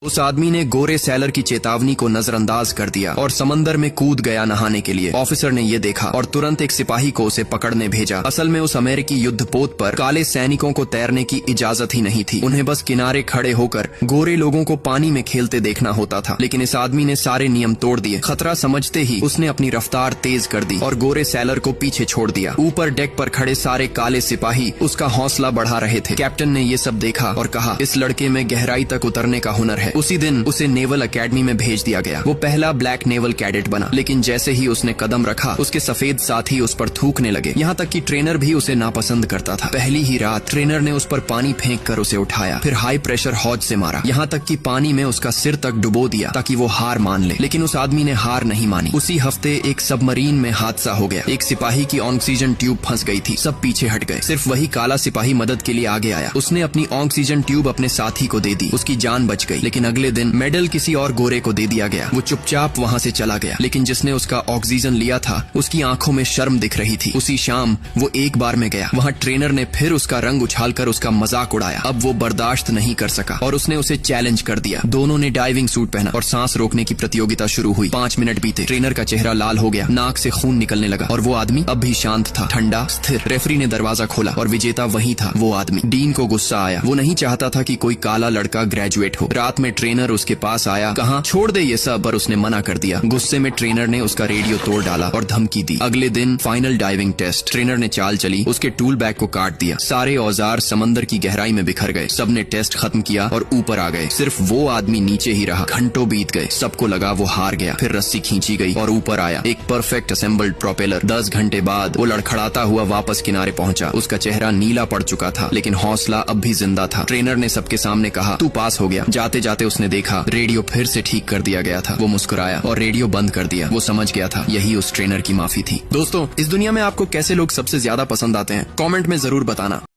उस आदमी ने गोरे सैलर की चेतावनी को नजरअंदाज कर दिया और समंदर में कूद गया नहाने के लिए। ऑफिसर ने ये देखा और तुरंत एक सिपाही को उसे पकड़ने भेजा। असल में उस अमेरिकी युद्धपोत पर काले सैनिकों को तैरने की इजाजत ही नहीं थी। उन्हें बस किनारे खड़े होकर गोरे लोगों को पानी में खेलते देखना होता था। लेकिन इस आदमी ने सारे नियम तोड़ दिए। खतरा समझते ही उसने अपनी रफ्तार तेज कर दी और गोरे सैलर को पीछे छोड़ दिया। ऊपर डेक पर खड़े सारे काले सिपाही उसका हौसला बढ़ा रहे थे। कैप्टन ने ये सब देखा और कहा, इस लड़के में गहराई तक उतरने का हुनर है। उसी दिन उसे नेवल एकेडमी में भेज दिया गया। वो पहला ब्लैक नेवल कैडेट बना। लेकिन जैसे ही उसने कदम रखा, उसके सफेद साथी उस पर थूकने लगे। यहाँ तक कि ट्रेनर भी उसे नापसंद करता था। पहली ही रात ट्रेनर ने उस पर पानी फेंक कर उसे उठाया, फिर हाई प्रेशर हौज से मारा, यहाँ तक कि पानी में उसका सिर तक डुबो दिया ताकि वो हार मान ले। लेकिन उस आदमी ने हार नहीं मानी। उसी हफ्ते एक सबमरीन में हादसा हो गया। एक सिपाही की ऑक्सीजन ट्यूब फंस गई थी। सब पीछे हट गए। सिर्फ वही काला सिपाही मदद के लिए आगे आया। उसने अपनी ऑक्सीजन ट्यूब अपने साथी को दे दी। उसकी जान बच गई। लेकिन अगले दिन मेडल किसी और गोरे को दे दिया गया। वो चुपचाप वहाँ से चला गया। लेकिन जिसने उसका ऑक्सीजन लिया था, उसकी आंखों में शर्म दिख रही थी। उसी शाम वो एक बार में गया। वहाँ ट्रेनर ने फिर उसका रंग उछालकर उसका मजाक उड़ाया। अब वो बर्दाश्त नहीं कर सका और उसने उसे चैलेंज कर दिया। दोनों ने डाइविंग सूट पहना और सांस रोकने की प्रतियोगिता शुरू हुई। 5 मिनट बीते। ट्रेनर का चेहरा लाल हो गया, नाक से खून निकलने लगा और वो आदमी अब भी शांत था, ठंडा, स्थिर। रेफरी ने दरवाजा खोला और विजेता वही था, वो आदमी। डीन को गुस्सा आया। वो नहीं चाहता था कि कोई काला लड़का ग्रेजुएट हो। रात में ट्रेनर उसके पास आया। कहा, छोड़ दे ये सब, पर उसने मना कर दिया। गुस्से में ट्रेनर ने उसका रेडियो तोड़ डाला और धमकी दी। अगले दिन फाइनल डाइविंग टेस्ट। ट्रेनर ने चाल चली, उसके टूल बैग को काट दिया। सारे औजार समंदर की गहराई में बिखर गए। सबने टेस्ट खत्म किया और ऊपर आ गए। सिर्फ वो आदमी नीचे ही रहा। घंटों बीत गए। सबको लगा वो हार गया। फिर रस्सी खींची गई और ऊपर आया एक परफेक्ट असेंबल्ड प्रोपेलर। 10 घंटे बाद वो लड़खड़ाता हुआ वापस किनारे पहुंचा। उसका चेहरा नीला पड़ चुका था, लेकिन हौसला अब भी जिंदा था। ट्रेनर ने सबके सामने कहा, तू पास हो गया। जाते जाते उसने देखा रेडियो फिर से ठीक कर दिया गया था। वो मुस्कुराया और रेडियो बंद कर दिया। वो समझ गया था यही उस ट्रेनर की माफी थी। दोस्तों, इस दुनिया में आपको कैसे लोग सबसे ज्यादा पसंद आते हैं? कमेंट में जरूर बताना।